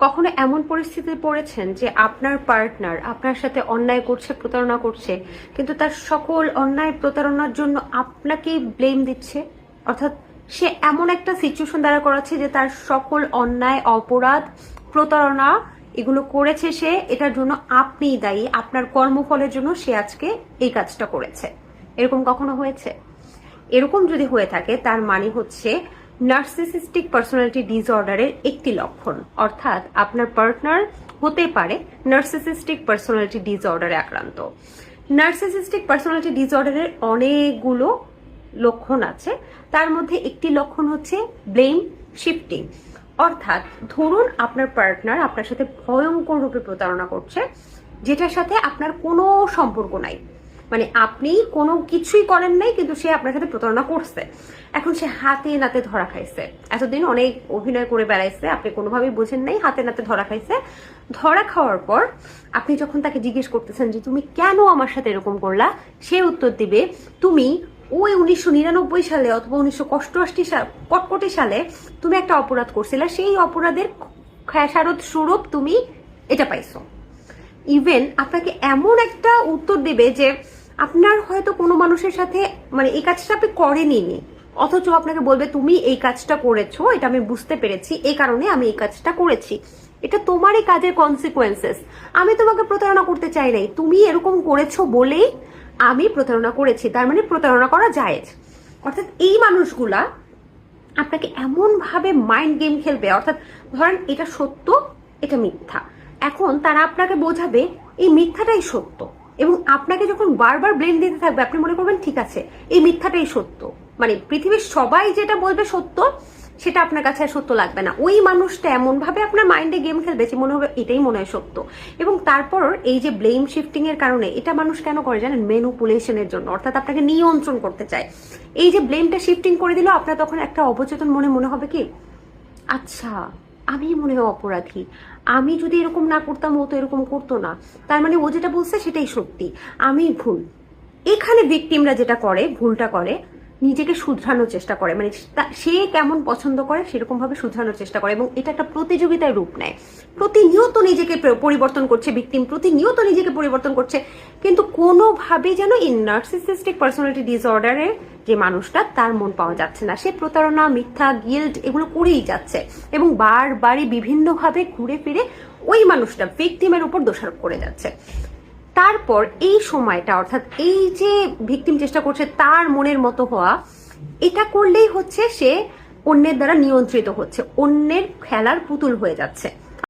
কখনো এমন পরিস্থিতিতে পড়েছেন যে আপনার পার্টনার আপনার সাথে অন্যায় করছে, প্রতারণা করছে, কিন্তু তার সকল অন্যায় প্রতারণার জন্য আপনাকেই ব্লেম দিচ্ছে? অর্থাৎ সে এমন একটা সিচুয়েশন দ্বারা করাচ্ছে যে তার সকল অন্যায়, অপরাধ, প্রতারণা এগুলো করেছে সে, এটার জন্য আপনিই দায়ী, আপনার কর্মফলের জন্য সে আজকে এই কাজটা করেছে। এরকম কখনো হয়েছে? এরকম যদি হয়ে থাকে তার মানে হচ্ছে নার্সিসিস্টিক পার্সোনালিটি ডিসঅর্ডারের একটি লক্ষণ। অর্থাৎ আপনার পার্টনার হতে পারে নার্সিসিস্টিক পার্সোনালিটি ডিসঅর্ডারে আক্রান্ত। নার্সিসিস্টিক পার্সোনালিটি ডিসঅর্ডারের অনেকগুলো লক্ষণ আছে, তার মধ্যে একটি লক্ষণ হচ্ছে ব্লেম শিফটিং। অর্থাৎ ধরুন আপনার পার্টনার আপনার সাথে ভয়ঙ্কর রূপে প্রতারণা করছে, যেটার সাথে আপনার কোনো সম্পর্ক নাই, মানে আপনি কোনো কিছুই করেন নাই কিন্তু সে আপনার সাথে প্রতারণা করছে। এখন সে হাতে নাতে ধরা খাইছে, এতদিন অনেক অভিনয় করে বেড়াইছে, আপনি কোনোভাবেই বোঝেন নাই, হাতে নাতে ধরা খাইছে। ধরা খাওয়ার পর আপনি যখন তাকে জিজ্ঞেস করতেছেন যে তুমি কেন আমার সাথে এরকম করলা, সে উত্তর দিবে তুমি ওই 1999 সালে অথবা 1988 কটকটি সালে তুমি একটা অপরাধ করছিলে, সেই অপরাধের খেসারত স্বরূপ তুমি এটা পাইছো। ইভেন আপনাকে এমন একটা উত্তর দেবে যে আপনার হয়তো কোনো মানুষের সাথে মানে এই কাজটা আপনি করেনি, অথচ আপনাকে বলবে তুমি এই কাজটা করেছো, এটা আমি বুঝতে পেরেছি, এই কারণে আমি এই কাজটা করেছি, এটা তোমারই কাজের কনসিকুয়েন্সেস, আমি তোমাকে প্রতারণা করতে চাই নাই, তুমি এরকম করেছো বলেই আমি প্রতারণা করেছি, তার মানে প্রতারণা করা জায়েজ। অর্থাৎ এই মানুষগুলা আপনাকে এমন ভাবে মাইন্ড গেম খেলবে, অর্থাৎ ধরেন এটা সত্য, এটা মিথ্যা, এখন তারা আপনাকে বোঝাবে এই মিথ্যাটাই সত্য, এবং আপনাকে যখন বারবার ব্লেম দিতে থাকবে আপনি মনে করবেন ঠিক আছে এই মিথ্যাটাই সত্য, মানে পৃথিবীর সবাই যেটা বলবে সত্য সেটা আপনার কাছে আর সত্য লাগবে না। ওই মানুষটা এমন ভাবে আপনার মাইন্ডে গেম খেলবে যে মনে হবে এটাই মনে হয় সত্য। এবং তারপর এই যে ব্লেম শিফটিং এর কারণে, এটা মানুষ কেন করে জানেন? ম্যানিপুলেশনের জন্য, অর্থাৎ আপনাকে নিয়ন্ত্রণ করতে চায়। এই যে ব্লেমটা শিফটিং করে দিল, আপনার তখন একটা অবচেতন মনে হবে কি আচ্ছা আমি মনে হয় অপরাধী, আমি যদি এরকম না করতাম ও তো এরকম করতো না, তার মানে ও যেটা বলছে সেটাই সত্যি, আমি ভুল। এখানে ভিকটিমরা যেটা করে, ভুলটা করে, নিজেকে শুধরানোর চেষ্টা করে, মানে সে কেমন পছন্দ করে সেরকম ভাবে শুধরানোর চেষ্টা করে, এবং এটা একটা প্রতিযোগিতায় রূপ নেয়। প্রতিনিয়ত নিজেকে পরিবর্তন করছে ভিকটিম, প্রতিনিয়ত নিজেকে পরিবর্তন করছে, কিন্তু কোনোভাবে যেন এই নার্সিসিস্টিক পার্সোনালিটি ডিসঅর্ডারের যে মানুষটা তার মন পাওয়া যাচ্ছে না, সে প্রতারণা, মিথ্যা, গিল্ট এগুলো করেই যাচ্ছে, এবং বারবারই বিভিন্নভাবে ঘুরে ফিরে ওই মানুষটা ভিকটিমের উপর দোষারোপ করে যাচ্ছে। তারপর এই সময়টা, অর্থাৎ এই যে ভিকটিম চেষ্টা করছে তার মনের মতো হওয়া, এটা করলেই হচ্ছে সে অন্যের দ্বারা নিয়ন্ত্রিত হচ্ছে, অন্যের খেলার পুতুল হয়ে যাচ্ছে।